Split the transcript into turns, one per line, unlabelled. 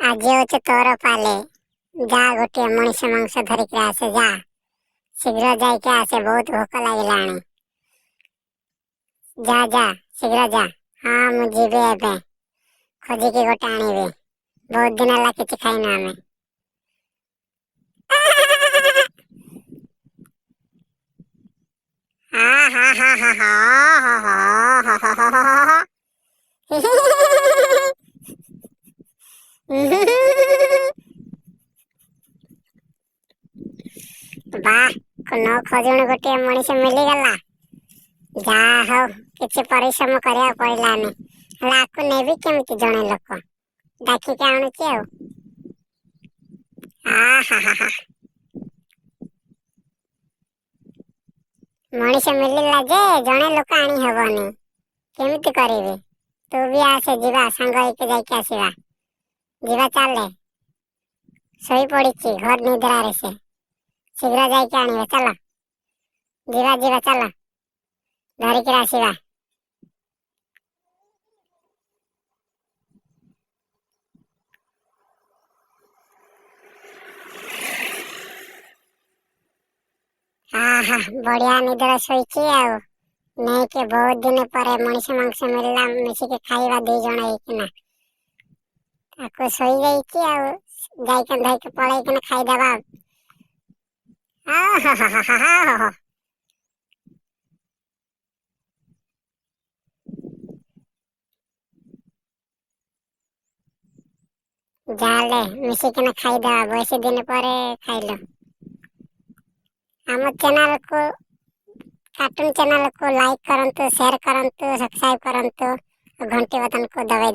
आज होचे तोर पाले जा गोटे मनीष मांस धरिक आसे जा शीघ्र जाइके आसे बहुत भोक लागिलाणी जा जा शीघ्र जा। हाँ मु जीवे एबे खोजिकी गोटे आनिबे बहुत दिन होला किछि खाइना आमे। हा हा हा हा हा हा हा हा हा वाह कोनो खोजण गोटे मनीष मिलीगला जा हो किछि परिश्रम करिया पड़िलानी लाकु नेबी केमिति जणे लोक डाकिके आणुची आ हा हा हा मनीष मिलिला जे जणे लोक आनी हबनी केमिति करिवे तू भी आसे जीवा सांग होइके जाइके आसीबा जीवा चाले सोई पड़िची घर निद्रा रे से शीघ्र जाइके आनिबे चलो जीवा जीवा चलो धरिके आसीबा। आहा बढ़िया निद्रा सोईची आउ नहीं के बहुत दिन पर मनीष मांस मिलला मिसिके खाइबा दी जण हेकिना ताको सोई जाइची आउ जाइके धइके पळेइकिना खाइ देबा। आहा हा हा हा हा हा जाले मिसिकिना खाइ देबा बहुत दिन पर खाइलो। हम चैनल को कार्टून चैनल को लाइक करंतु शेयर करंतु सब्सक्राइब करंतु घंटी बटन को दबाई